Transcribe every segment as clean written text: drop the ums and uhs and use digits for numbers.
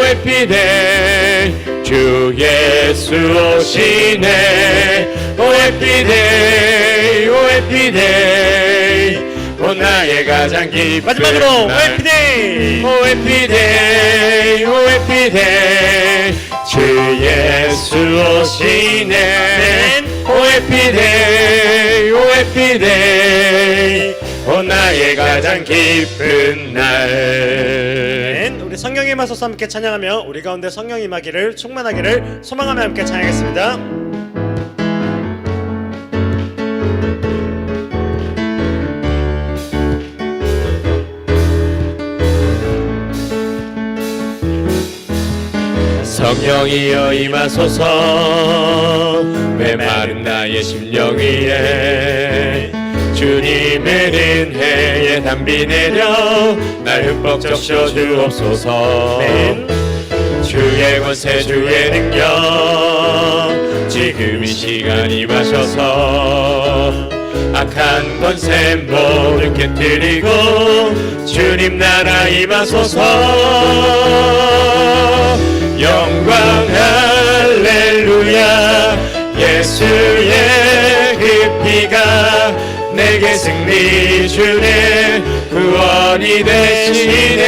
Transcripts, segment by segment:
해피데이 주 예수 오시네. 오 해피데이 오 해피데이 오 나의 가장 기쁜 마지막으로 날. 해피데이. 오 해피데이 오 해피데이 주 예수 오시네. 오 해피데이 오 해피데이 오 나의 가장 기쁜 날. 우리 성령의 임하소서 함께 찬양하며 우리 가운데 성령 임하기를 충만하기를 소망하며 함께 찬양하겠습니다. 성령이여 임하소서 메마른 나의 심령 위에 주님의 은혜에 담비 내려 날 흠뻑 적셔 주옵소서. 주의 권세 주의 능력 지금 이 시간 임하셔서 악한 권세 모두 깨뜨리고 주님 나라 임하소서. 영광 할렐루야 예수의 그 피가 내게 승리 주네 구원이 되시네.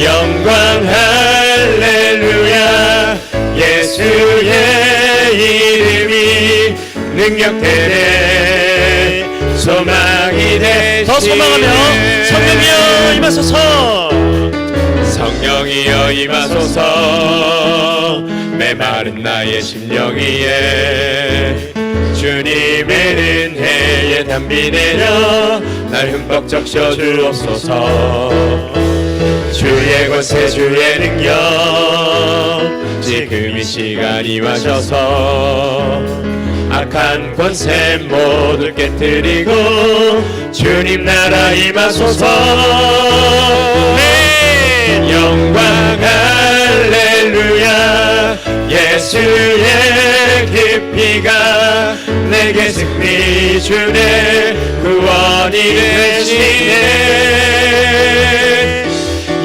영광 할렐루야 예수의 이름이 능력되네 소망이 되시네. 더 소망하며 성령이여 임하소서. 성령이여 임하소서 메마른 나의 심령 위에 주님의 은혜에 담비 내려 날 흠뻑 적셔 주옵소서. 주의 권세 주의 능력 지금 이 시간 임하셔서 악한 권세 모두 깨뜨리고 주님 나라 임하소서. 영광 할렐루야 예수의 그 피가 내게 승리 주네 구원이 되시네.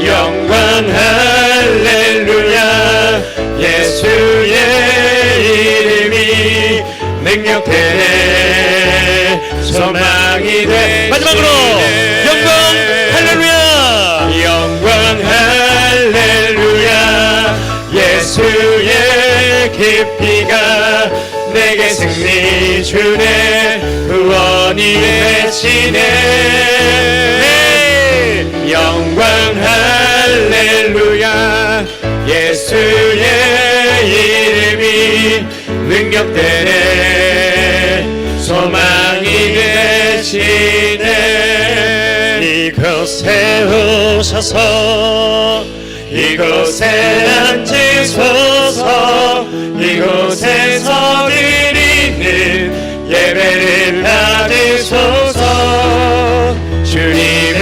영광 할렐루야 예수의 이름이 능력되네 소망이 되시네. 마지막으로 영광 할렐루야. 영광 할렐루야 예수의 그 피가 내게 승리 주네 구원이 되시네. 영광 할렐루야 예수의 이름이 능력되네 소망이 되시네. 이곳에 오셔서 이곳에 앉으소서. 이곳에서 드리는 예배를 받으소서. 주님의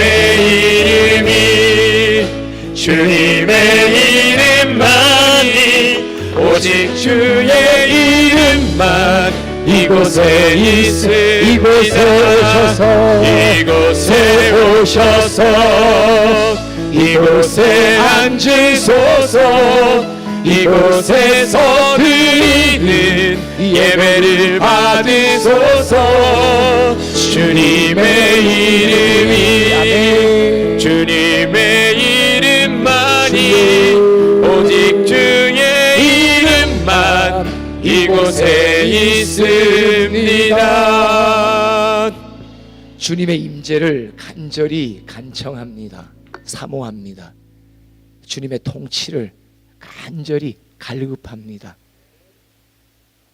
이름만이 오직 주의 이름만 이곳에 있습니다. 이곳에 오셔서 이곳에 앉으소서. 이곳에서 드리는 예배를 받으소서. 주님의 이름만이 오직 주의 이름만 이곳에 있습니다. 주님의 임재를 간절히 간청합니다. 사모합니다. 주님의 통치를 간절히 갈급합니다.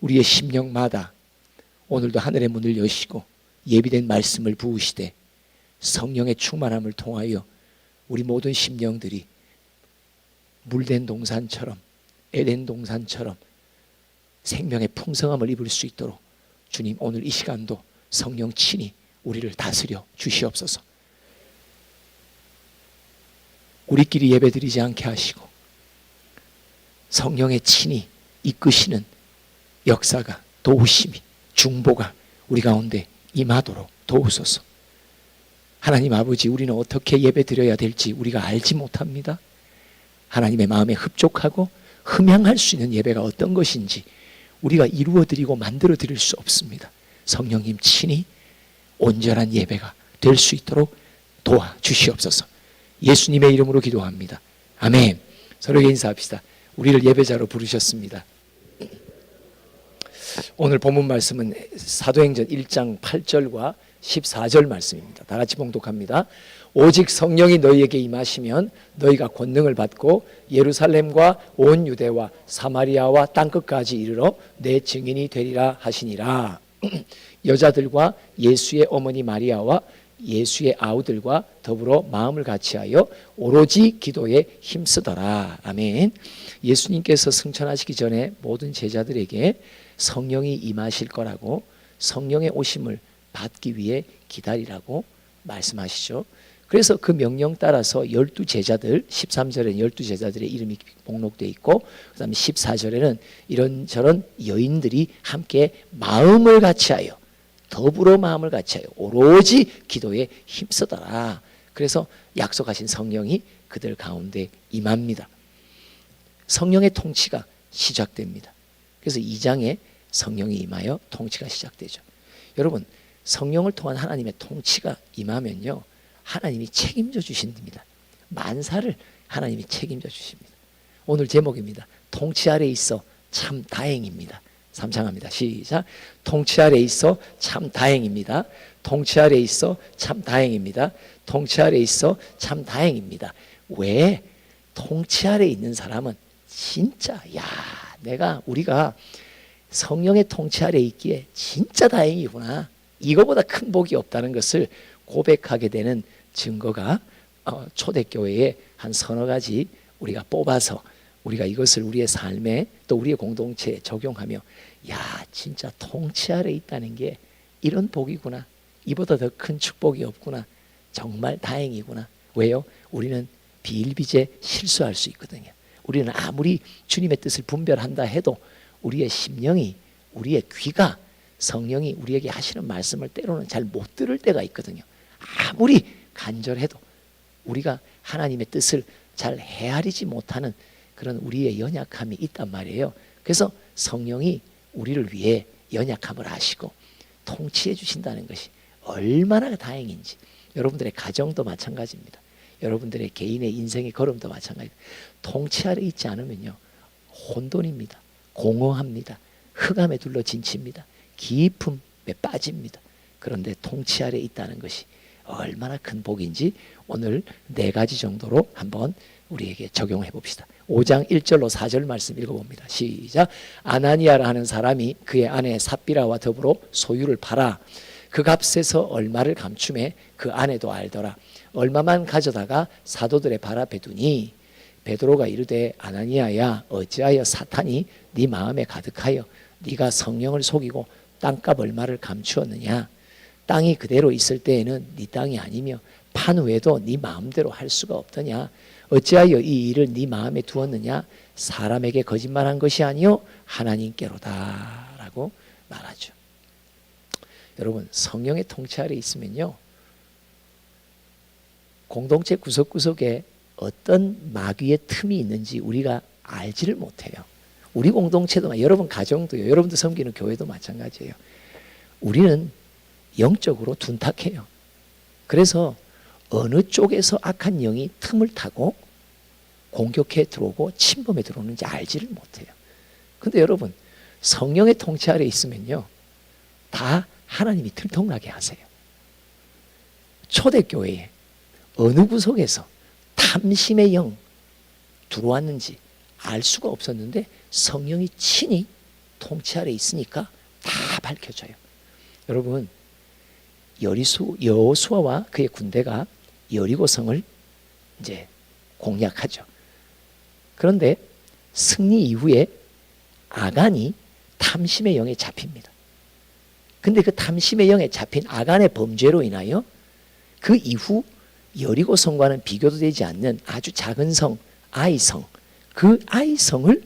우리의 심령마다 오늘도 하늘의 문을 여시고 예비된 말씀을 부으시되 성령의 충만함을 통하여 우리 모든 심령들이 물된 동산처럼 에덴 동산처럼 생명의 풍성함을 입을 수 있도록 주님 오늘 이 시간도 성령 친히 우리를 다스려 주시옵소서. 우리끼리 예배드리지 않게 하시고 성령의 친히 이끄시는 역사가 도우심이 중보가 우리 가운데 임하도록 도우소서. 하나님 아버지, 우리는 어떻게 예배 드려야 될지 우리가 알지 못합니다. 하나님의 마음에 흡족하고 흠양할 수 있는 예배가 어떤 것인지 우리가 이루어 드리고 만들어 드릴 수 없습니다. 성령님 친히 온전한 예배가 될 수 있도록 도와주시옵소서. 예수님의 이름으로 기도합니다. 아멘. 서로에게 인사합시다. 우리를 예배자로 부르셨습니다. 오늘 본문 말씀은 사도행전 1장 8절과 14절 말씀입니다. 다 같이 봉독합니다. 오직 성령이 너희에게 임하시면 너희가 권능을 받고 예루살렘과 온 유대와 사마리아와 땅끝까지 이르러 내 증인이 되리라 하시니라. 여자들과 예수의 어머니 마리아와 예수의 아우들과 더불어 마음을 같이하여 오로지 기도에 힘쓰더라. 아멘. 예수님께서 승천하시기 전에 모든 제자들에게 성령이 임하실 거라고, 성령의 오심을 받기 위해 기다리라고 말씀하시죠. 그래서 그 명령 따라서 12제자들, 13절에는 12제자들의 이름이 목록되어 있고, 그 다음에 14절에는 이런저런 여인들이 함께 마음을 같이하여, 더불어 마음을 같이하여 오로지 기도에 힘쓰더라. 그래서 약속하신 성령이 그들 가운데 임합니다. 성령의 통치가 시작됩니다. 그래서 2장에 성령이 임하여 통치가 시작되죠. 여러분, 성령을 통한 하나님의 통치가 임하면요, 하나님이 책임져 주신답니다. 만사를 하나님이 책임져 주십니다. 오늘 제목입니다. 통치 아래 있어 참 다행입니다. 삼창합니다. 시작. 통치 아래 있어 참 다행입니다. 통치 아래 있어 참 다행입니다. 통치 아래 있어 참 다행입니다. 왜? 통치 아래 있는 사람은 진짜 우리가 성령의 통치 아래 있기에 진짜 다행이구나, 이거보다 큰 복이 없다는 것을 고백하게 되는 증거가 초대교회에 한 서너 가지 우리가 뽑아서 우리가 이것을 우리의 삶에 또 우리의 공동체에 적용하며, 진짜 통치 아래 있다는 게 이런 복이구나, 이보다 더 큰 축복이 없구나, 정말 다행이구나. 왜요? 우리는 비일비재 실수할 수 있거든요. 우리는 아무리 주님의 뜻을 분별한다 해도 우리의 심령이, 우리의 귀가 성령이 우리에게 하시는 말씀을 때로는 잘 못 들을 때가 있거든요. 아무리 간절해도 우리가 하나님의 뜻을 잘 헤아리지 못하는 그런 우리의 연약함이 있단 말이에요. 그래서 성령이 우리를 위해 연약함을 아시고 통치해 주신다는 것이 얼마나 다행인지. 여러분들의 가정도 마찬가지입니다. 여러분들의 개인의 인생의 걸음도 마찬가지입니다. 통치 아래 있지 않으면요, 혼돈입니다. 공허합니다. 흑암에 둘러 진칩니다. 깊음에 빠집니다. 그런데 통치 아래 있다는 것이 얼마나 큰 복인지 오늘 4가지 정도로 한번 우리에게 적용해 봅시다. 5장 1절로 4절 말씀 읽어봅니다. 시작. 아나니아라 하는 사람이 그의 아내 삽비라와 더불어 소유를 팔아 그 값에서 얼마를 감춤해 그 아내도 알더라. 얼마만 가져다가 사도들의 발 앞에 두니 베드로가 이르되 아나니아야, 어찌하여 사탄이 네 마음에 가득하여 네가 성령을 속이고 땅값 얼마를 감추었느냐. 땅이 그대로 있을 때에는 네 땅이 아니며 판 후에도 네 마음대로 할 수가 없더냐. 어찌하여 이 일을 네 마음에 두었느냐. 사람에게 거짓말한 것이 아니요 하나님께로다 라고 말하죠. 여러분, 성령의 통치 아래 있으면요, 공동체 구석구석에 어떤 마귀의 틈이 있는지 우리가 알지를 못해요. 우리 공동체도, 여러분 가정도요, 여러분도 섬기는 교회도 마찬가지예요. 우리는 영적으로 둔탁해요. 그래서 어느 쪽에서 악한 영이 틈을 타고 공격해 들어오고 침범해 들어오는지 알지를 못해요. 근데 여러분, 성령의 통치 아래 있으면요, 다 하나님이 들통나게 하세요. 초대교회에 어느 구석에서 탐심의 영 들어왔는지 알 수가 없었는데 성령이 친히 통치 아래 있으니까 다 밝혀져요. 여러분, 여호수아와 그의 군대가 여리고성을 이제 공략하죠. 그런데 승리 이후에 아간이 탐심의 영에 잡힙니다. 근데 그 탐심의 영에 잡힌 아간의 범죄로 인하여 그 이후 여리고성과는 비교도 되지 않는 아주 작은 성, 아이성, 그 아이성을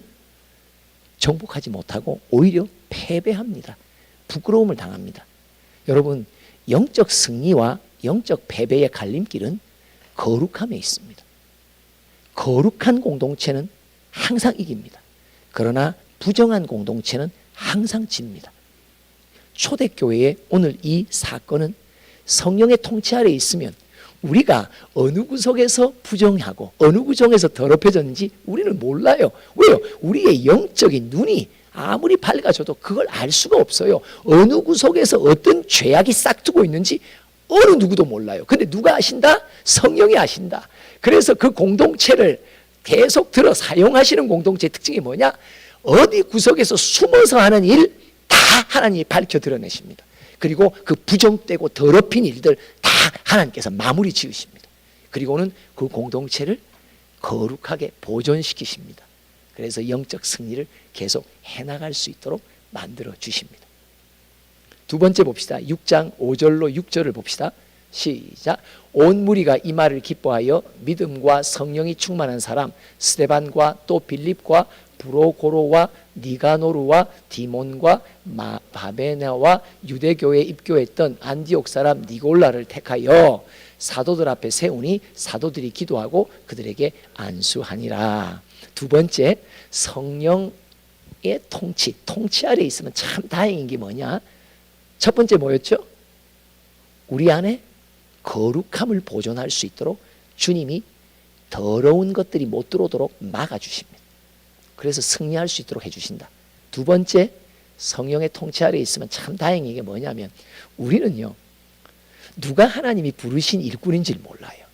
정복하지 못하고 오히려 패배합니다. 부끄러움을 당합니다. 여러분, 영적 승리와 영적 패배의 갈림길은 거룩함에 있습니다. 거룩한 공동체는 항상 이깁니다. 그러나 부정한 공동체는 항상 집니다. 초대교회의 오늘 이 사건은 성령의 통치 아래에 있으면 우리가 어느 구석에서 부정하고 어느 구석에서 더럽혀졌는지 우리는 몰라요. 왜요? 우리의 영적인 눈이 아무리 밝아져도 그걸 알 수가 없어요. 어느 구석에서 어떤 죄악이 싹트고 있는지 어느 누구도 몰라요. 근데 누가 아신다? 성령이 아신다. 그래서 그 공동체를 계속 들어 사용하시는 공동체의 특징이 뭐냐? 어디 구석에서 숨어서 하는 일 다 하나님이 밝혀 드러내십니다. 그리고 그 부정되고 더럽힌 일들 다 하나님께서 마무리 지으십니다. 그리고는 그 공동체를 거룩하게 보존시키십니다. 그래서 영적 승리를 계속 해나갈 수 있도록 만들어 주십니다. 두 번째 봅시다. 6장 5절로 6절을 봅시다. 시작. 온 무리가 이 말을 기뻐하여 믿음과 성령이 충만한 사람 스데반과 또 빌립과 브로고로와 니가노르와 디몬과 바베나와 유대교에 입교했던 안디옥 사람 니골라를 택하여 사도들 앞에 세우니 사도들이 기도하고 그들에게 안수하니라. 두 번째, 성령의 통치 아래에 있으면 참 다행인 게 뭐냐? 첫 번째 뭐였죠? 우리 안에 거룩함을 보존할 수 있도록 주님이 더러운 것들이 못 들어오도록 막아주십니다. 그래서 승리할 수 있도록 해주신다. 두 번째, 성령의 통치 아래에 있으면 참 다행인 게 뭐냐면 우리는요, 누가 하나님이 부르신 일꾼인지를 몰라요.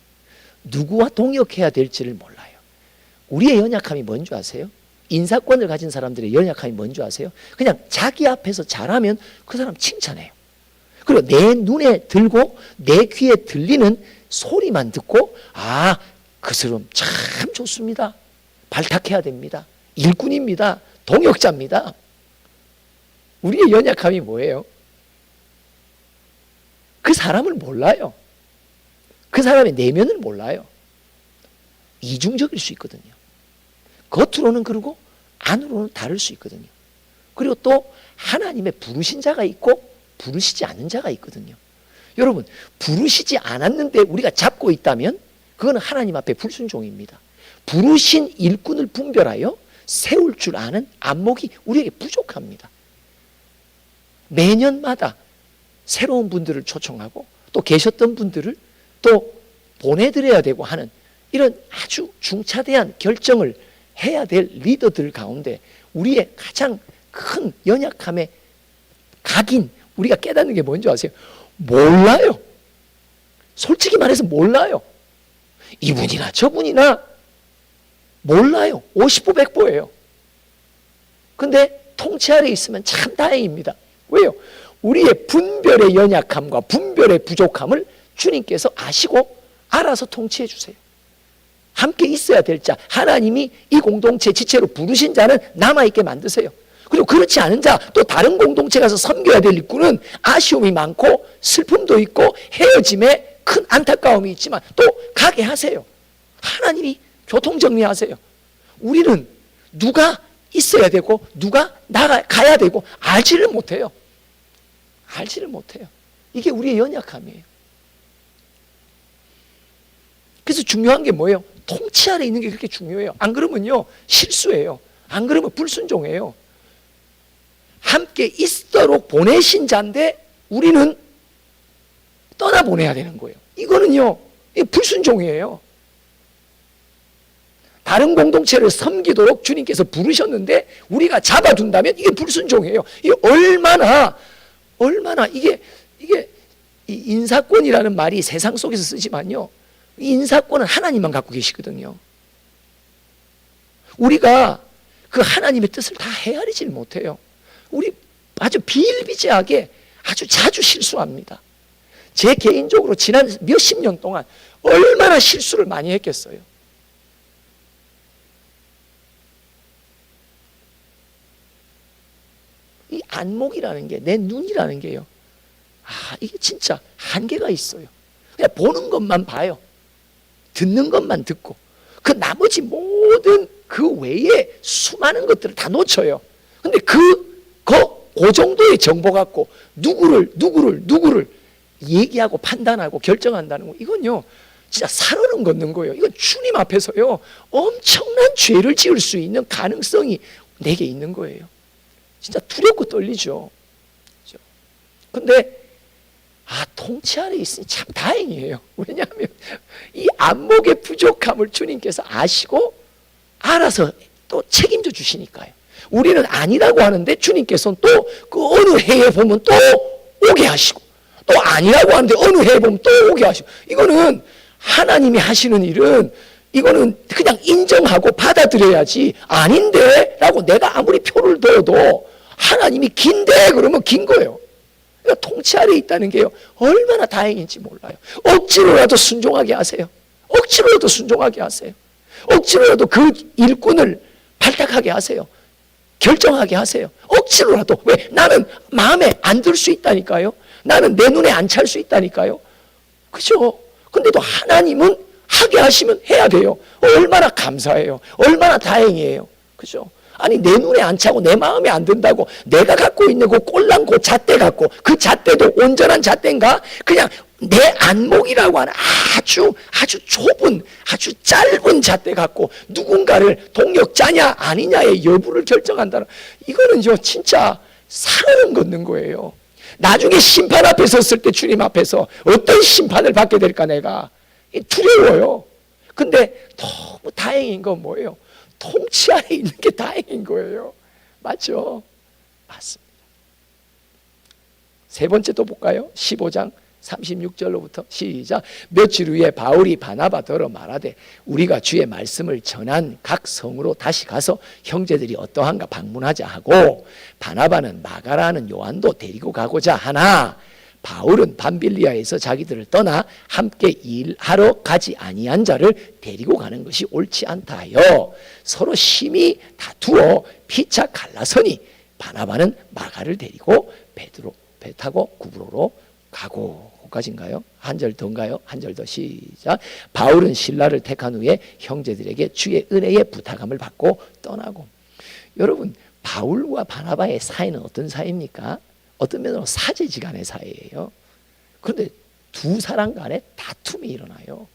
누구와 동역해야 될지를 몰라요. 우리의 연약함이 뭔지 아세요? 인사권을 가진 사람들의 연약함이 뭔지 아세요? 그냥 자기 앞에서 잘하면 그 사람 칭찬해요. 그리고 내 눈에 들고 내 귀에 들리는 소리만 듣고 그 사람 참 좋습니다. 발탁해야 됩니다. 일꾼입니다. 동역자입니다. 우리의 연약함이 뭐예요? 그 사람을 몰라요. 그 사람의 내면을 몰라요. 이중적일 수 있거든요. 겉으로는 그러고 안으로는 다를 수 있거든요. 그리고 또 하나님의 부르신 자가 있고 부르시지 않은 자가 있거든요. 여러분, 부르시지 않았는데 우리가 잡고 있다면 그거는 하나님 앞에 불순종입니다. 부르신 일꾼을 분별하여 세울 줄 아는 안목이 우리에게 부족합니다. 매년마다 새로운 분들을 초청하고 또 계셨던 분들을 또 보내드려야 되고 하는 이런 아주 중차대한 결정을 해야 될 리더들 가운데 우리의 가장 큰 연약함의 각인, 우리가 깨닫는 게 뭔지 아세요? 몰라요. 솔직히 말해서 몰라요. 이분이나 저분이나 몰라요. 50보 100보예요. 근데 통치 아래에 있으면 참 다행입니다. 왜요? 우리의 분별의 연약함과 분별의 부족함을 주님께서 아시고 알아서 통치해 주세요. 함께 있어야 될 자, 하나님이 이 공동체 지체로 부르신 자는 남아있게 만드세요. 그리고 그렇지 않은 자, 또 다른 공동체 가서 섬겨야 될 일꾼은 아쉬움이 많고 슬픔도 있고 헤어짐에 큰 안타까움이 있지만 또 가게 하세요. 하나님이 교통정리하세요. 우리는 누가 있어야 되고 누가 가야 되고 알지를 못해요. 알지를 못해요. 이게 우리의 연약함이에요. 그래서 중요한 게 뭐예요? 통치 아래 있는 게 그렇게 중요해요. 안 그러면요, 실수예요. 안 그러면 불순종이에요. 함께 있도록 보내신 자인데 우리는 떠나보내야 되는 거예요. 이거는요, 불순종이에요. 다른 공동체를 섬기도록 주님께서 부르셨는데 우리가 잡아둔다면 이게 불순종이에요. 이게 얼마나 이게 이 인사권이라는 말이 세상 속에서 쓰지만요, 이 인사권은 하나님만 갖고 계시거든요. 우리가 그 하나님의 뜻을 다 헤아리질 못해요. 우리 아주 비일비재하게 아주 자주 실수합니다. 제 개인적으로 지난 몇십 년 동안 얼마나 실수를 많이 했겠어요. 이 안목이라는 게, 내 눈이라는 게요, 이게 진짜 한계가 있어요. 그냥 보는 것만 봐요. 듣는 것만 듣고 그 나머지 모든 그 외에 수많은 것들을 다 놓쳐요. 근데 그 정도의 정보 갖고 누구를 얘기하고 판단하고 결정한다는 거, 이건요 진짜 살얼음 걷는 거예요. 이건 주님 앞에서요 엄청난 죄를 지을 수 있는 가능성이 내게 있는 거예요. 진짜 두렵고 떨리죠. 근데 통치 아래 있으니 참 다행이에요. 왜냐하면 이 안목의 부족함을 주님께서 아시고 알아서 또 책임져 주시니까요. 우리는 아니라고 하는데 주님께서는 또 그 어느 해에 보면 또 오게 하시고, 또 아니라고 하는데 어느 해에 보면 또 오게 하시고, 이거는 하나님이 하시는 일은 이거는 그냥 인정하고 받아들여야지, 아닌데 라고 내가 아무리 표를 둬도 하나님이 긴데 그러면 긴 거예요. 그러니까 통치 아래에 있다는 게요 얼마나 다행인지 몰라요. 억지로라도 순종하게 하세요. 억지로라도 순종하게 하세요. 억지로라도 그 일꾼을 발탁하게 하세요. 결정하게 하세요. 억지로라도. 왜? 나는 마음에 안 들 수 있다니까요. 나는 내 눈에 안 찰 수 있다니까요. 그죠? 근데도 하나님은 하게 하시면 해야 돼요. 얼마나 감사해요. 얼마나 다행이에요. 그죠? 아니 내 눈에 안 차고 내 마음에 안 든다고 내가 갖고 있는 그 꼴랑 그 잣대 갖고, 그 잣대도 온전한 잣대인가? 그냥 내 안목이라고 하는 아주 좁은, 아주 짧은 잣대 갖고 누군가를 동력자냐 아니냐의 여부를 결정한다는, 이거는요 진짜 살얼음 걷는 거예요. 나중에 심판 앞에 섰을 때 주님 앞에서 어떤 심판을 받게 될까 내가 두려워요. 근데 너무 다행인 건 뭐예요? 통치 아래 있는 게 다행인 거예요. 맞죠? 맞습니다. 세 번째 또 볼까요? 15장 36절로부터 시작. 며칠 후에 바울이 바나바더러 말하되 우리가 주의 말씀을 전한 각 성으로 다시 가서 형제들이 어떠한가 방문하자 하고, 바나바는 마가라는 요한도 데리고 가고자 하나 바울은 밤빌리아에서 자기들을 떠나 함께 일하러 가지 아니한 자를 데리고 가는 것이 옳지 않다 하여 서로 심히 다투어 피차 갈라서니 바나바는 마가를 데리고 배 타고 구브로로 가고. 까지인가요? 한 절 더인가요? 한 절 더 시작. 바울은 신라를 택한 후에 형제들에게 주의 은혜의 부탁함을 받고 떠나고. 여러분, 바울과 바나바의 사이는 어떤 사이입니까? 어떤 면으로 사제지간의 사이예요. 그런데 두 사람 간에 다툼이 일어나요.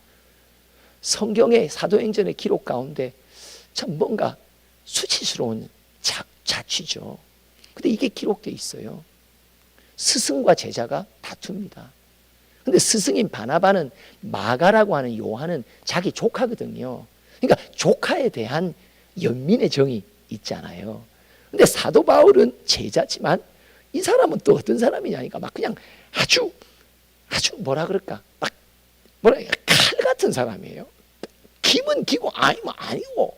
성경의 사도행전의 기록 가운데 참 뭔가 수치스러운 자취죠. 근데 이게 기록되어 있어요. 스승과 제자가 다툽니다. 근데 스승인 바나바는 마가라고 하는 요한은 자기 조카거든요. 그러니까 조카에 대한 연민의 정이 있잖아요. 근데 사도 바울은 제자지만 이 사람은 또 어떤 사람이냐니까 막 그냥 아주 뭐라 그럴까, 막 뭐라 칼 같은 사람이에요. 기면 기고 아니면 아니고,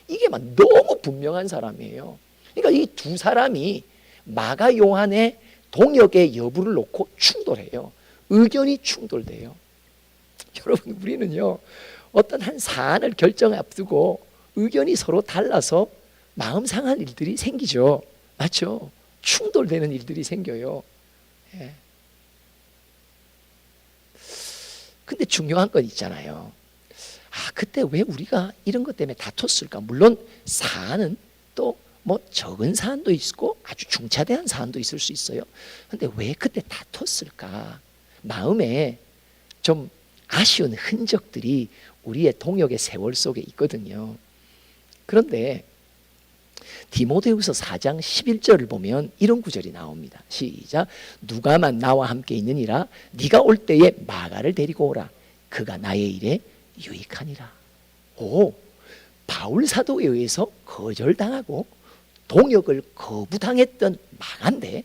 이게 막 너무 분명한 사람이에요. 그러니까 이 두 사람이 마가 요한의 동역의 여부를 놓고 충돌해요. 의견이 충돌돼요. 여러분, 우리는요 어떤 한 사안을 결정 앞두고 의견이 서로 달라서 마음 상한 일들이 생기죠. 맞죠? 충돌되는 일들이 생겨요. 예. 근데 중요한 건 있잖아요. 그때 왜 우리가 이런 것 때문에 다퉜을까? 물론 사안은 또 뭐 적은 사안도 있고 아주 중차대한 사안도 있을 수 있어요. 근데 왜 그때 다퉜을까? 마음에 좀 아쉬운 흔적들이 우리의 동역의 세월 속에 있거든요. 그런데 디모데후서 4장 11절을 보면 이런 구절이 나옵니다. 시작. 누가만 나와 함께 있느니라. 네가 올 때에 마가를 데리고 오라. 그가 나의 일에 유익하니라. 바울 사도에 의해서 거절당하고 동역을 거부당했던 마가인데,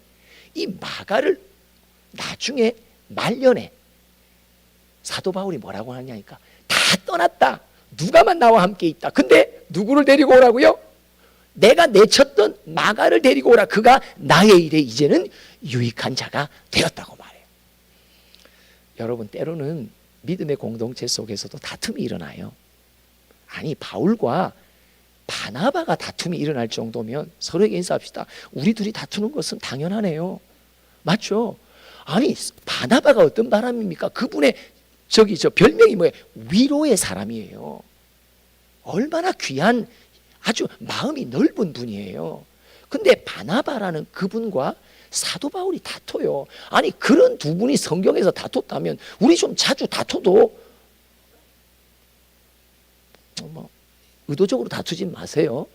이 마가를 나중에 말년에 사도 바울이 뭐라고 하냐니까, 다 떠났다. 누가만 나와 함께 있다. 근데 누구를 데리고 오라고요? 내가 내쳤던 마가를 데리고 오라. 그가 나의 일에 이제는 유익한 자가 되었다고 말해요. 여러분, 때로는 믿음의 공동체 속에서도 다툼이 일어나요. 아니, 바울과 바나바가 다툼이 일어날 정도면 서로에게 인사합시다. 우리 둘이 다투는 것은 당연하네요. 맞죠? 아니, 바나바가 어떤 사람입니까? 그분의 별명이 뭐예요? 위로의 사람이에요. 얼마나 귀한, 아주 마음이 넓은 분이에요. 근데 바나바라는 그분과 사도 바울이 다퉈요. 아니 그런 두 분이 성경에서 다퉜다면 우리 좀 자주 다퉈도 뭐 의도적으로 다투지 마세요.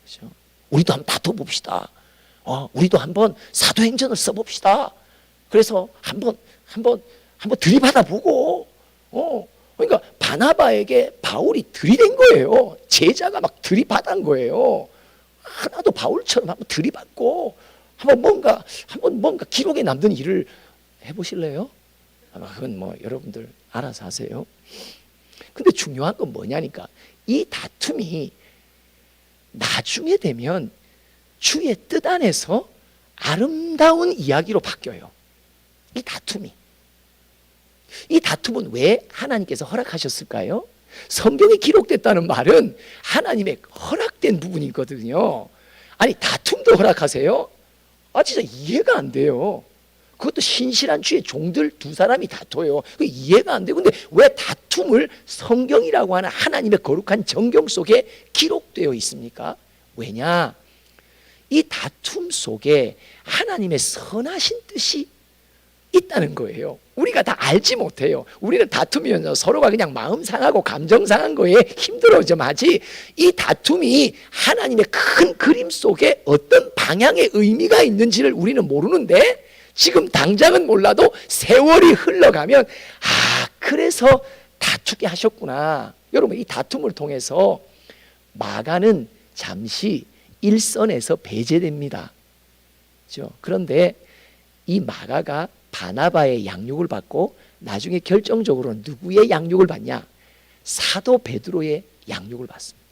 그렇죠? 우리도 한번 다퉈봅시다. 우리도 한번 사도행전을 써봅시다. 그래서 한번 들이받아 보고, 그러니까 바나바에게 바울이 들이댄 거예요. 제자가 막 들이받은 거예요. 하나도 바울처럼 한번 들이받고 한번 뭔가 기록에 남는 일을 해보실래요? 아마 그건 뭐 여러분들 알아서 하세요. 근데 중요한 건 뭐냐니까 이 다툼이 나중에 되면 주의 뜻 안에서 아름다운 이야기로 바뀌어요. 이 다툼은 왜 하나님께서 허락하셨을까요? 성경에 기록됐다는 말은 하나님의 허락된 부분이거든요. 아니 다툼도 허락하세요? 진짜 이해가 안 돼요. 그것도 신실한 주의 종들 두 사람이 다퉈요. 이해가 안 돼요. 근데 왜 다툼을 성경이라고 하는 하나님의 거룩한 정경 속에 기록되어 있습니까? 왜냐? 이 다툼 속에 하나님의 선하신 뜻이 있다는 거예요. 우리가 다 알지 못해요. 우리는 다투면 서로가 그냥 마음 상하고 감정 상한 거에 힘들어 좀 하지, 이 다툼이 하나님의 큰 그림 속에 어떤 방향의 의미가 있는지를 우리는 모르는데, 지금 당장은 몰라도 세월이 흘러가면 그래서 다투게 하셨구나. 여러분, 이 다툼을 통해서 마가는 잠시 일선에서 배제됩니다. 그렇죠? 그런데 이 마가가 바나바의 양육을 받고 나중에 결정적으로 누구의 양육을 받냐? 사도 베드로의 양육을 받습니다.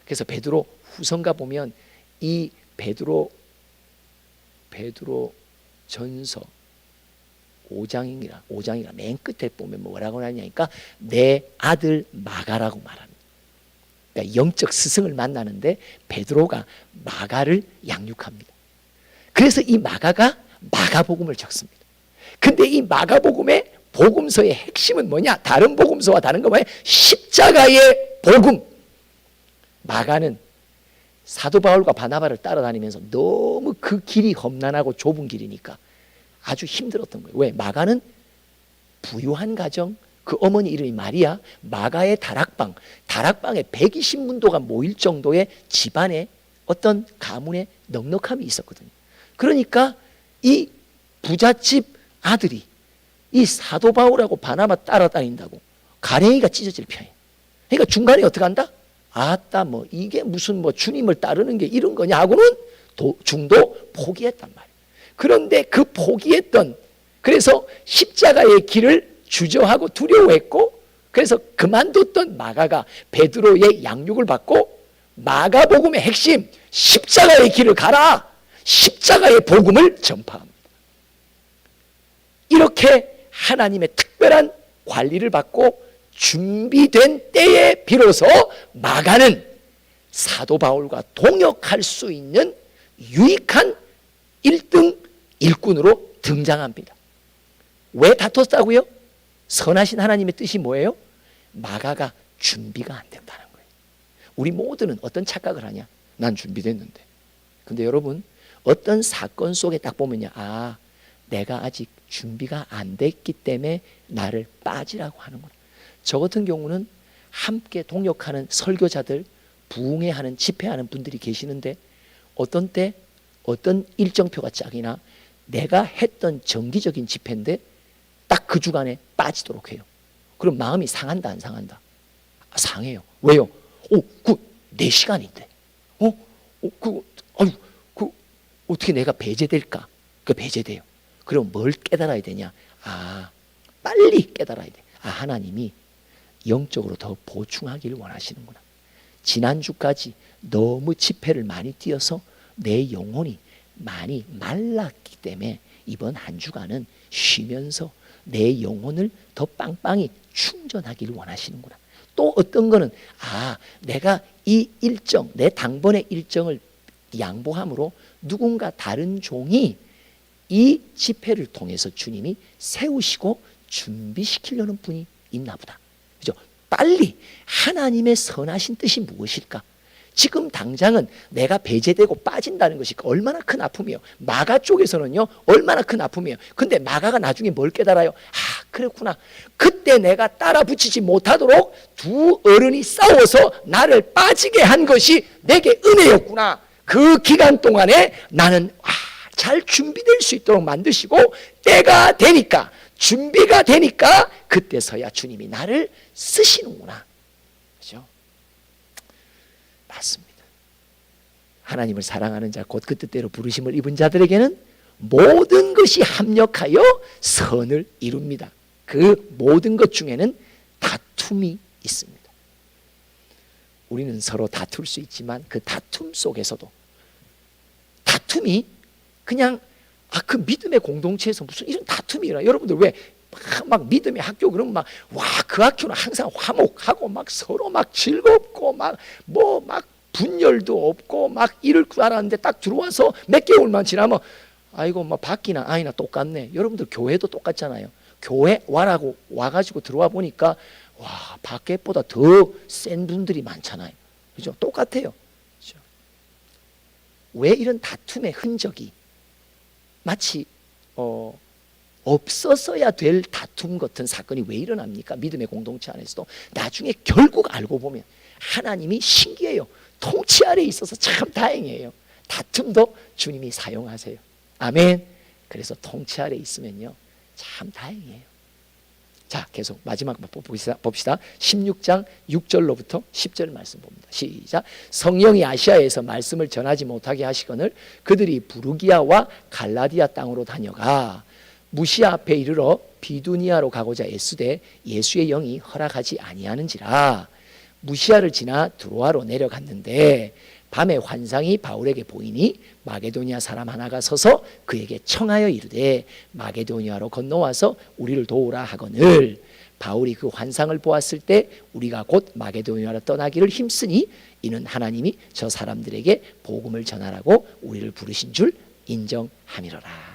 그래서 베드로 후서가 보면 이 베드로 전서 5장이라 맨 끝에 보면 뭐라고 하냐니까 내 아들 마가라고 말합니다. 그러니까 영적 스승을 만나는데 베드로가 마가를 양육합니다. 그래서 이 마가가 마가복음을 적습니다. 근데 이 마가복음의 복음서의 핵심은 뭐냐? 다른 복음서와 다른 거 뭐예요? 십자가의 복음. 마가는 사도 바울과 바나바를 따라다니면서 너무 그 길이 험난하고 좁은 길이니까 아주 힘들었던 거예요. 왜? 마가는 부유한 가정, 그 어머니 이름이 마리아, 마가의 다락방에 120문도가 모일 정도의 집안에 어떤 가문의 넉넉함이 있었거든요. 그러니까 이 부잣집 아들이 이 사도 바울하고 바나바 따라다닌다고 가랭이가 찢어질 편이에요. 그러니까 중간에 어떻게 한다? 뭐 이게 무슨 뭐 주님을 따르는 게 이런 거냐 하고는 중도 포기했단 말이에요. 그런데 그 포기했던, 그래서 십자가의 길을 주저하고 두려워했고, 그래서 그만뒀던 마가가 베드로의 양육을 받고 마가복음의 핵심 십자가의 길을 가라, 십자가의 복음을 전파합니다. 이렇게 하나님의 특별한 관리를 받고 준비된 때에 비로소 마가는 사도 바울과 동역할 수 있는 유익한 1등 일꾼으로 등장합니다. 왜 다퉜다고요? 선하신 하나님의 뜻이 뭐예요? 마가가 준비가 안 된다는 거예요. 우리 모두는 어떤 착각을 하냐? 난 준비됐는데. 근데 여러분, 어떤 사건 속에 딱 보면요, 내가 아직 준비가 안 됐기 때문에 나를 빠지라고 하는구나. 저 같은 경우는 함께 동역하는 설교자들, 부흥회하는 집회하는 분들이 계시는데 어떤 때 어떤 일정표가 짝이나 내가 했던 정기적인 집회인데 딱 그 주간에 빠지도록 해요. 그럼 마음이 상한다 안 상한다? 상해요. 왜요? 내 시간인데. 어떻게 내가 배제될까? 배제돼요. 그럼 뭘 깨달아야 되냐? 빨리 깨달아야 돼. 하나님이 영적으로 더 보충하기를 원하시는구나. 지난주까지 너무 집회를 많이 뛰어서 내 영혼이 많이 말랐기 때문에 이번 한 주간은 쉬면서 내 영혼을 더 빵빵히 충전하기를 원하시는구나. 또 어떤 거는 내가 이 일정, 내 당번의 일정을 양보함으로 누군가 다른 종이 이 집회를 통해서 주님이 세우시고 준비시키려는 분이 있나 보다. 그죠? 빨리 하나님의 선하신 뜻이 무엇일까? 지금 당장은 내가 배제되고 빠진다는 것이 얼마나 큰 아픔이에요. 마가 쪽에서는요 얼마나 큰 아픔이에요. 근데 마가가 나중에 뭘 깨달아요? 아 그렇구나, 그때 내가 따라 붙이지 못하도록 두 어른이 싸워서 나를 빠지게 한 것이 내게 은혜였구나. 그 기간 동안에 나는 잘 준비될 수 있도록 만드시고 때가 되니까, 준비가 되니까 그때서야 주님이 나를 쓰시는구나. 그렇죠? 맞습니다. 하나님을 사랑하는 자, 곧 그 뜻대로 부르심을 입은 자들에게는 모든 것이 합력하여 선을 이룹니다. 그 모든 것 중에는 다툼이 있습니다. 우리는 서로 다툴 수 있지만 그 다툼 속에서도 다툼이 그냥 그 믿음의 공동체에서 무슨 이런 다툼이 일어나. 여러분들 왜 막 믿음의 학교 그러면 막 그 학교는 항상 화목하고 막 서로 막 즐겁고 막 분열도 없고 막 이럴 줄 알았는데 딱 들어와서 몇 개월만 지나면 아이고 뭐 밖이나 아이나 똑같네. 여러분들 교회도 똑같잖아요. 교회 와가지고 들어와 보니까 밖에보다 더 센 분들이 많잖아요. 그죠? 똑같아요. 그죠? 왜 이런 다툼의 흔적이 마치 없었어야 될 다툼 같은 사건이 왜 일어납니까? 믿음의 공동체 안에서도 나중에 결국 알고 보면 하나님이 신기해요. 통치 아래에 있어서 참 다행이에요. 다툼도 주님이 사용하세요. 아멘. 그래서 통치 아래에 있으면요 참 다행이에요. 자, 계속 마지막 봅시다. 16장 6절로부터 10절 말씀 봅니다. 시작. 성령이 아시아에서 말씀을 전하지 못하게 하시거늘 그들이 부르기아와 갈라디아 땅으로 다녀가 무시아 앞에 이르러 비두니아로 가고자 애쓰되 예수의 영이 허락하지 아니하는지라. 무시아를 지나 드로아로 내려갔는데 밤에 환상이 바울에게 보이니 마게도니아 사람 하나가 서서 그에게 청하여 이르되 마게도니아로 건너와서 우리를 도우라 하거늘 바울이 그 환상을 보았을 때 우리가 곧 마게도니아로 떠나기를 힘쓰니 이는 하나님이 저 사람들에게 복음을 전하라고 우리를 부르신 줄 인정함이로라.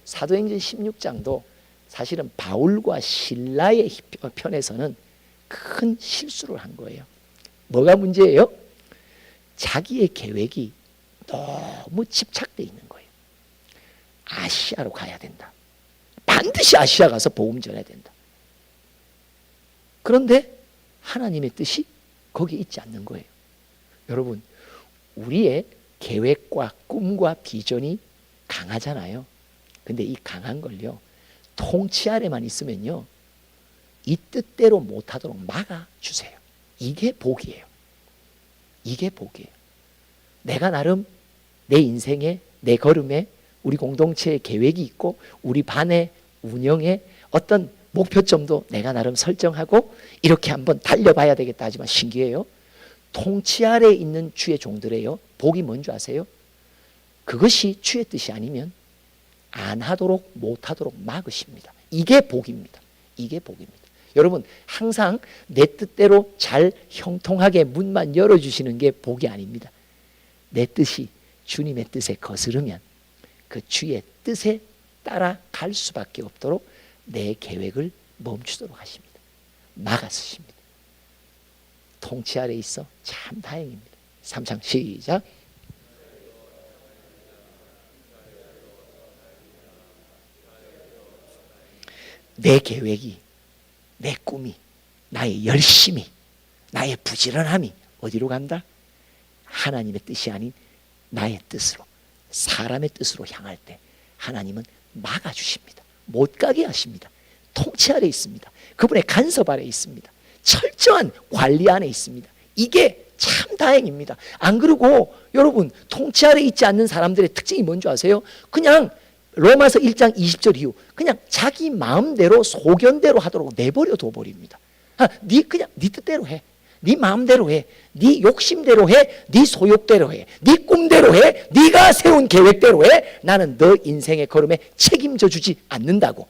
사도행전 16장도 사실은 바울과 실라의 편에서는 큰 실수를 한 거예요. 뭐가 문제예요? 자기의 계획이 너무 집착되어 있는 거예요. 아시아로 가야 된다. 반드시 아시아 가서 복음 전해야 된다. 그런데 하나님의 뜻이 거기에 있지 않는 거예요. 여러분, 우리의 계획과 꿈과 비전이 강하잖아요. 근데 이 강한 걸요 통치 아래만 있으면요 이 뜻대로 못하도록 막아주세요. 이게 복이에요. 이게 복이에요. 내가 나름 내 인생에, 내 걸음에, 우리 공동체의 계획이 있고 우리 반의 운영에 어떤 목표점도 내가 나름 설정하고 이렇게 한번 달려봐야 되겠다 하지만 신기해요. 통치 아래에 있는 주의 종들에요 복이 뭔지 아세요? 그것이 주의 뜻이 아니면 안 하도록 못하도록 막으십니다. 이게 복입니다. 이게 복입니다. 여러분 항상 내 뜻대로 잘 형통하게 문만 열어주시는 게 복이 아닙니다. 내 뜻이 주님의 뜻에 거스르면 그 주의 뜻에 따라갈 수밖에 없도록 내 계획을 멈추도록 하십니다. 막아쓰십니다. 통치 아래 있어 참 다행입니다. 3장 시작. 내 계획이, 내 꿈이, 나의 열심이, 나의 부지런함이 어디로 간다? 하나님의 뜻이 아닌 나의 뜻으로, 사람의 뜻으로 향할 때 하나님은 막아주십니다. 못 가게 하십니다. 통치 아래 있습니다. 그분의 간섭 아래 있습니다. 철저한 관리 안에 있습니다. 이게 참 다행입니다. 안 그러고 여러분 통치 아래 있지 않는 사람들의 특징이 뭔지 아세요? 그냥 로마서 1장 20절 이후 그냥 자기 마음대로 소견대로 하도록 내버려 둬버립니다. 네 그냥 네 뜻대로 해. 네 마음대로 해. 네 욕심대로 해. 네 소욕대로 해. 네 꿈대로 해. 네가 세운 계획대로 해. 나는 너 인생의 걸음에 책임져 주지 않는다고.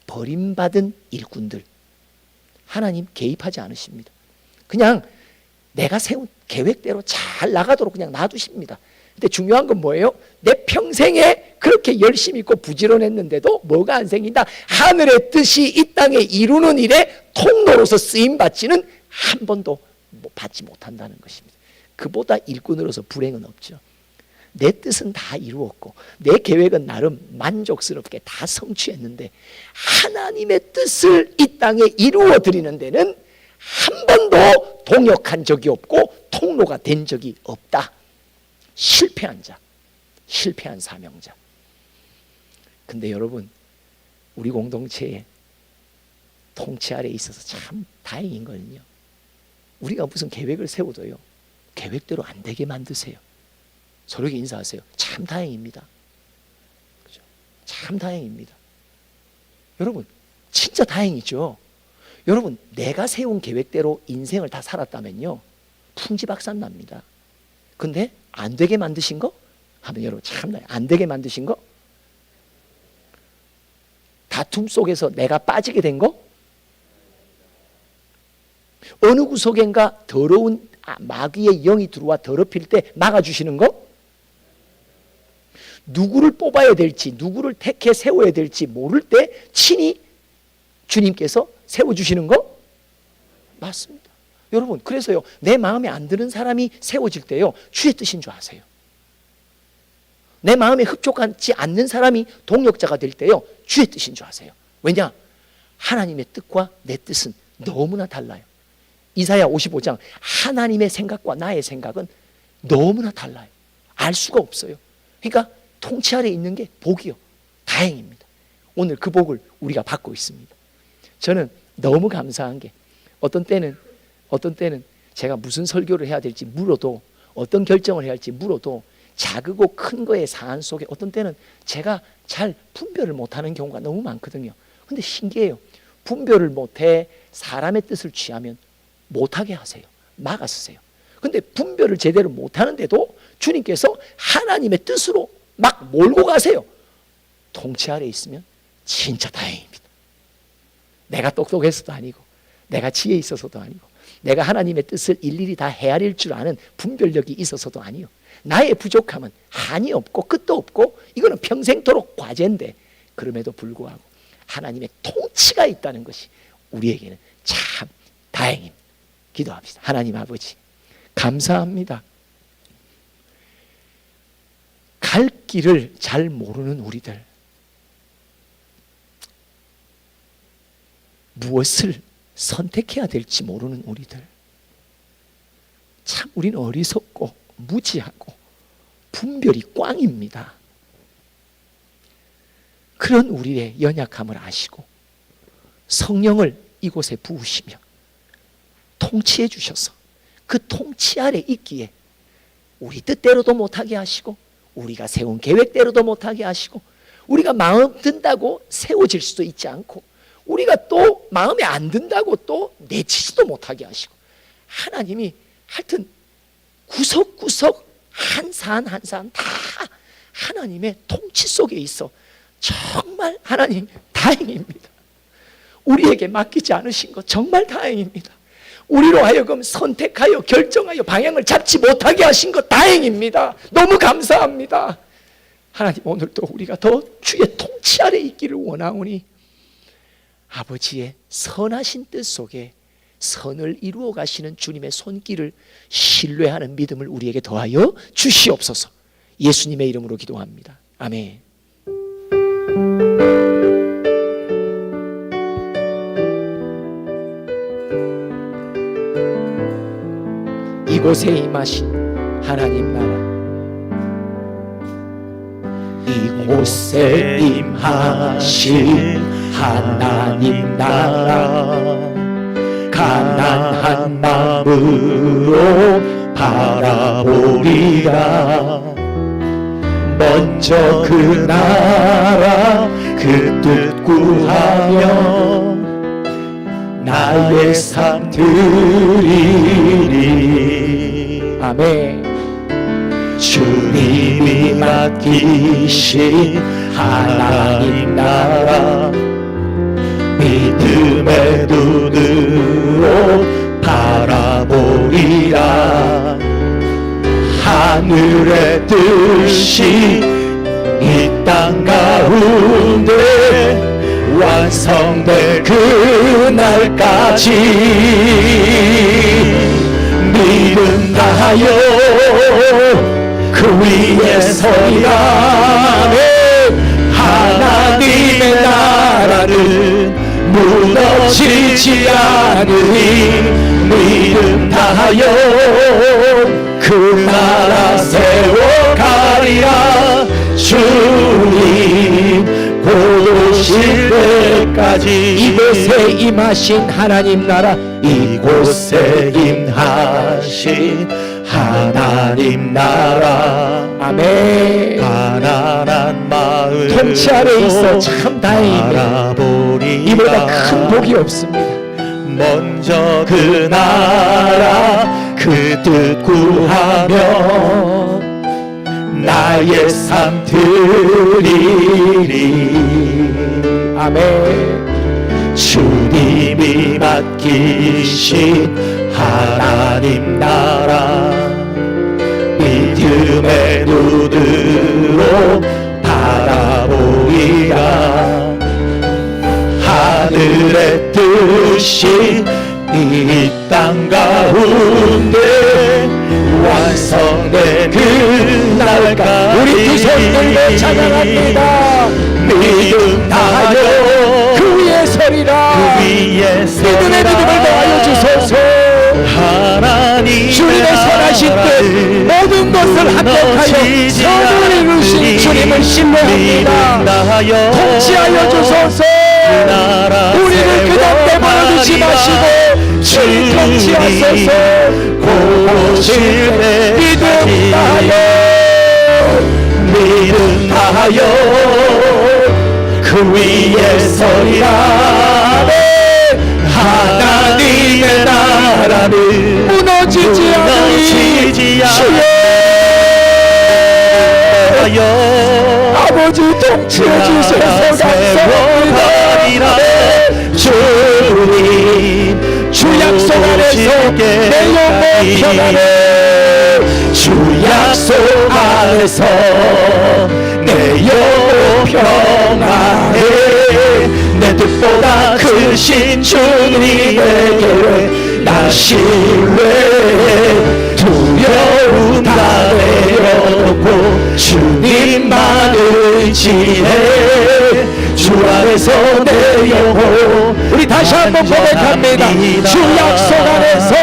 버림받은 일꾼들. 하나님 개입하지 않으십니다. 그냥 내가 세운 계획대로 잘 나가도록 그냥 놔두십니다. 근데 중요한 건 뭐예요? 내 평생에 그렇게 열심히 있고 부지런했는데도 뭐가 안 생긴다? 하늘의 뜻이 이 땅에 이루는 일에 통로로서 쓰임받지는 한 번도 받지 못한다는 것입니다. 그보다 일꾼으로서 불행은 없죠. 내 뜻은 다 이루었고 내 계획은 나름 만족스럽게 다 성취했는데 하나님의 뜻을 이 땅에 이루어 드리는 데는 한 번도 동역한 적이 없고 통로가 된 적이 없다. 실패한 자, 실패한 사명자. 근데 여러분, 우리 공동체의 통치 아래에 있어서 참 다행인 거는요, 우리가 무슨 계획을 세워도요 계획대로 안 되게 만드세요. 서로에게 인사하세요. 참 다행입니다. 그죠? 참 다행입니다. 여러분, 진짜 다행이죠. 여러분, 내가 세운 계획대로 인생을 다 살았다면요 풍지박산 납니다. 근데 안 되게 만드신 거? 하면 여러분 참 안 되게 만드신 거? 다툼 속에서 내가 빠지게 된 거? 어느 구석엔가 더러운 마귀의 영이 들어와 더럽힐 때 막아주시는 거? 누구를 뽑아야 될지, 누구를 택해 세워야 될지 모를 때 친히 주님께서 세워주시는 거? 맞습니다. 여러분, 그래서요, 내 마음에 안 드는 사람이 세워질 때요, 주의 뜻인 줄 아세요. 내 마음에 흡족하지 않는 사람이 동역자가 될 때요, 주의 뜻인 줄 아세요. 왜냐? 하나님의 뜻과 내 뜻은 너무나 달라요. 이사야 55장, 하나님의 생각과 나의 생각은 너무나 달라요. 알 수가 없어요. 그러니까 통치 아래 있는 게 복이요, 다행입니다. 오늘 그 복을 우리가 받고 있습니다. 저는 너무 감사한 게 어떤 때는 제가 무슨 설교를 해야 될지 물어도, 어떤 결정을 해야 할지 물어도 작고 큰 거의 사안 속에 어떤 때는 제가 잘 분별을 못하는 경우가 너무 많거든요. 근데 신기해요. 분별을 못해 사람의 뜻을 취하면 못하게 하세요. 막아쓰세요. 근데 분별을 제대로 못하는데도 주님께서 하나님의 뜻으로 막 몰고 가세요. 통치 아래 있으면 진짜 다행입니다. 내가 똑똑해서도 아니고, 내가 지혜 있어서도 아니고, 내가 하나님의 뜻을 일일이 다 헤아릴 줄 아는 분별력이 있어서도 아니요, 나의 부족함은 한이 없고 끝도 없고 이거는 평생토록 과제인데, 그럼에도 불구하고 하나님의 통치가 있다는 것이 우리에게는 참 다행입니다. 기도합시다. 하나님 아버지, 감사합니다. 갈 길을 잘 모르는 우리들, 무엇을 선택해야 될지 모르는 우리들, 참 우리는 어리석고 무지하고 분별이 꽝입니다. 그런 우리의 연약함을 아시고 성령을 이곳에 부으시며 통치해 주셔서 그 통치 아래 있기에 우리 뜻대로도 못하게 하시고, 우리가 세운 계획대로도 못하게 하시고, 우리가 마음 든다고 세워질 수도 있지 않고, 우리가 또 마음에 안 든다고 또 내치지도 못하게 하시고, 하나님이 하여튼 구석구석 한 사안 한 사안 다 하나님의 통치 속에 있어 정말 하나님 다행입니다. 우리에게 맡기지 않으신 것 정말 다행입니다. 우리로 하여금 선택하여 결정하여 방향을 잡지 못하게 하신 것 다행입니다. 너무 감사합니다. 하나님, 오늘도 우리가 더 주의 통치 아래 있기를 원하오니 아버지의 선하신 뜻 속에 선을 이루어 가시는 주님의 손길을 신뢰하는 믿음을 우리에게 더하여 주시옵소서. 예수님의 이름으로 기도합니다. 아멘. 이곳에 임하신 하나님 나라, 이곳에 임하신 하나님 나라, 가난한 마음으로 바라보리라. 먼저 그 나라 그 뜻 구하며 나의 삶 드리리. 아멘. 주님이 맡기신 하나님 나라, 믿음의 눈으로 바라보리라. 하늘의 뜻이 이 땅 가운데 완성될 그날까지 믿음 다하여 그 위에 서리라. 하나님의 나라는 무너지지 않으니 믿음 다하여 그 나라 세워가리라. 주님 곧 오실 때까지 이곳에 임하신 하나님 나라, 이곳에 임하신 하나님 나라. 아멘. 가난한 마음 통치 아래 있어 참 다행입니다. 이보다 큰 복이 없습니다. 먼저 그 나라 그 뜻 구하며 나의 삶 드리리. 아멘. 주님이 맡기신 하나님 나라 믿음의 눈으로 바라보이라. 하늘의 뜻이 이 땅 가운데 완성된 그날까지 우리 두 손 들고 찬양합니다. 믿음 다하여 그 위에 서리라. 믿음의 믿음을 더하여 주소서. 하나님 주님의 선하신 뜻 모든 것을 합력하여 선을 이루신 주님을 신뢰합니다. 통치하여 주소서. 우리를 그냥 내버려 두지 마시고 주님 통치하소서. 곧 오실 때 믿음 다하여 믿음 다하여 그 위에 서리라. 하나님의 나라는 무너지지 않으리. 주여 아버지 통치해 주소서. 감사합니다. 주님 주 약속 안에서 내 영혼 평안해. 주 약속 안에서 내 영혼 평안해. 내 뜻보다 크신 주님의 계획 나 신뢰해. 두려움 다 내려놓고 주님만 의지해. 주 안에서 내 영혼. 우리 다시 한번 고백합니다. 주 약속 안에서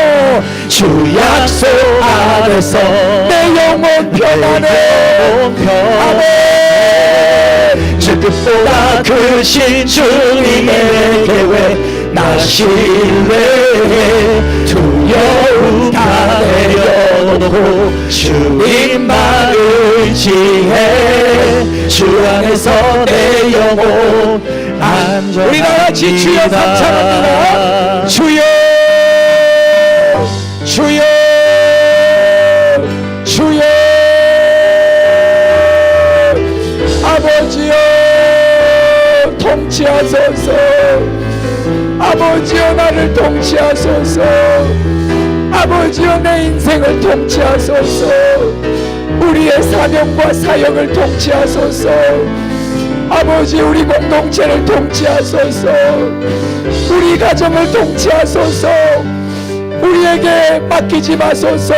주 약속 안에서 내 영혼 평안해. 아멘. 주 뜻보다 크신 주님의 계획 나 신뢰해. 두려움 다 내려놓고 주님만 의지해. 주 안에서 내 영혼 안전합니다. 우리 다같이 주여 감사합니다. 주여 주여 주여 아버지여 통치하소서. 아버지여 나를 통치하소서. 아버지여 내 인생을 통치하소서. 우리의 사명과 사역을 통치하소서. 아버지 우리 공동체를 통치하소서. 우리 가정을 통치하소서. 우리에게 맡기지 마소서.